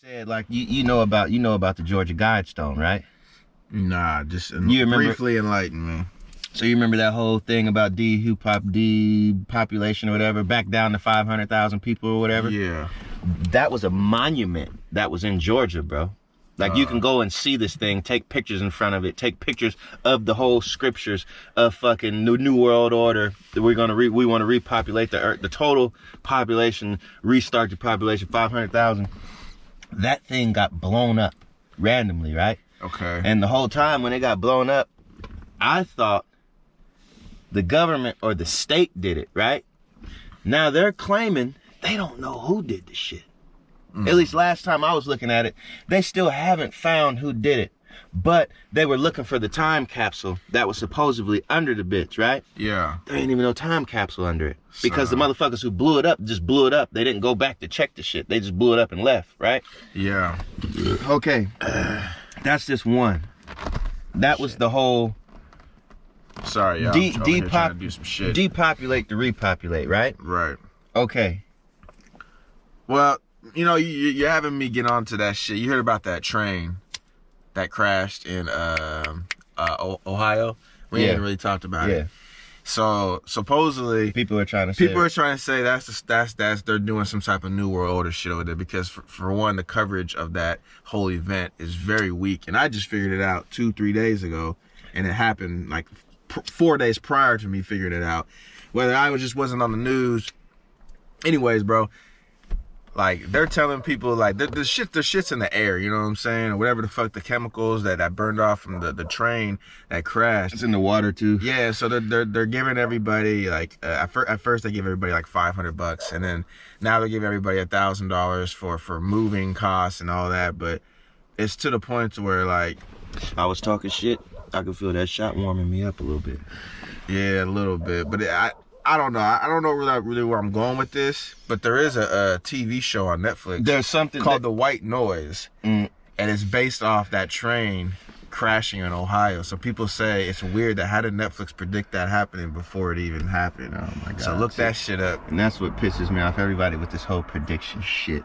Said like you know about the Georgia Guidestone, right? Nah, just briefly enlighten me. So you remember that whole thing about depopulation or whatever, back down to 500,000 people or whatever? Yeah. That was a monument that was in Georgia, bro. Like you can go and see this thing, take pictures in front of it, take pictures of the whole scriptures of fucking New World Order. That we want to repopulate the earth, the total population, restart the population 500,000. That thing got blown up randomly, right? Okay. And the whole time when it got blown up, I thought the government or the state did it, right? Now they're claiming they don't know who did the shit. At least last time I was looking at it, they still haven't found who did it. But they were looking for the time capsule that was supposedly under the bitch, right? Yeah. There ain't even no time capsule under it. Because the motherfuckers who blew it up just blew it up. They didn't go back to check the shit. They just blew it up and left, right? Yeah. Okay. That's just one. That was the whole... Sorry, y'all. I'm trying to do some shit. Depopulate to repopulate, right? Right. Okay. Well, you know, you're having me get onto that shit. You heard about that train that crashed in Ohio? We ain't really talked about it. So supposedly people are trying to say that's they're doing some type of New World Order shit over there because for one, the coverage of that whole event is very weak, and I just figured it out 2-3 days ago, and it happened like 4 days prior to me figuring it out. Whether I just wasn't on the news. Anyways, bro. Like, they're telling people, like, the shit's in the air, you know what I'm saying? Or whatever the fuck, the chemicals that burned off from the train that crashed. It's in the water, too. Yeah, so they're giving everybody, like, at first they give everybody, like, $500, and then now they give everybody $1,000 for moving costs and all that, but it's to the point to where, like... I was talking shit. I could feel that shot warming me up a little bit. Yeah, a little bit, but I don't know. I don't know really where I'm going with this, but there is a TV show on Netflix. There's something called The White Noise, and it's based off that train crashing in Ohio. So people say it's weird that how did Netflix predict that happening before it even happened? Oh my God. So look that shit up. And that's what pisses me off, everybody with this whole prediction shit.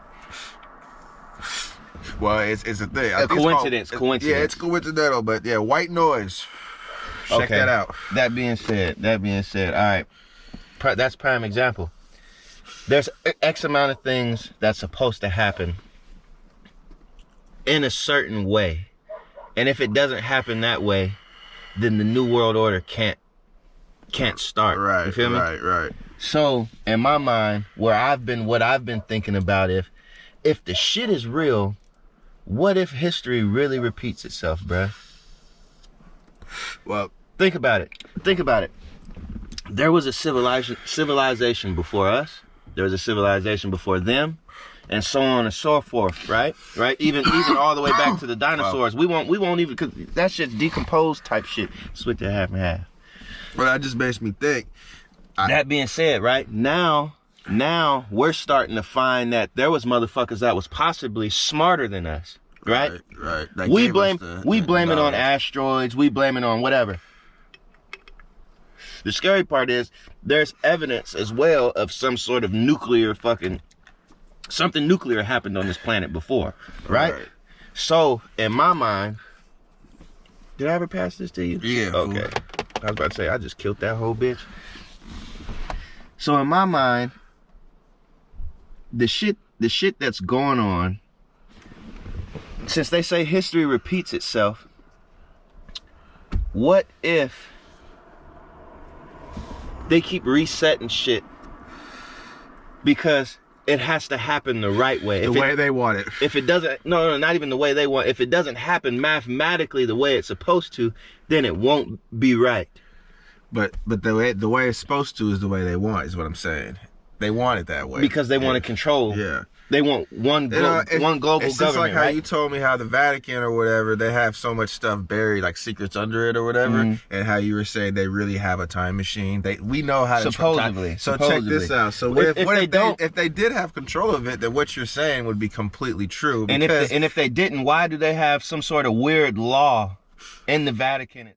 Well, it's a thing. Coincidence. Yeah, it's coincidental, but yeah, White Noise. Check that out. That being said, all right. That's prime example. There's X amount of things that's supposed to happen in a certain way. And if it doesn't happen that way, then the New World Order can't start. Right. You feel me? Right. So, in my mind, what I've been thinking about, if the shit is real, what if history really repeats itself, bruh? Well, think about it. There was a civilization before us. There was a civilization before them, and so on and so forth. Right. Even all the way back to the dinosaurs. Wow. We won't even, cause that shit's decomposed type shit. Split that half and half. Well, that just makes me think. That being said, right now we're starting to find that there was motherfuckers that was possibly smarter than us. Right. We blame it on asteroids. We blame it on whatever. The scary part is there's evidence as well of some sort of something nuclear happened on this planet before, right? So, in my mind, did I ever pass this to you? Yeah. Okay. I was about to say, I just killed that whole bitch. So, in my mind, the shit that's going on, since they say history repeats itself, what if they keep resetting shit because it has to happen the right way. The way they want it. If it doesn't, no, not even the way they want. If it doesn't happen mathematically the way it's supposed to, then it won't be right. But the way it's supposed to is the way they want, is what I'm saying. They want it that way. Because they want to control. Yeah. They want one global government, it's just like how right? you told me how the Vatican or whatever, they have so much stuff buried, like secrets under it or whatever, and how you were saying they really have a time machine. We know how to supposedly. So check this out. So if they did have control of it, then what you're saying would be completely true. And if they didn't, why do they have some sort of weird law in the Vatican?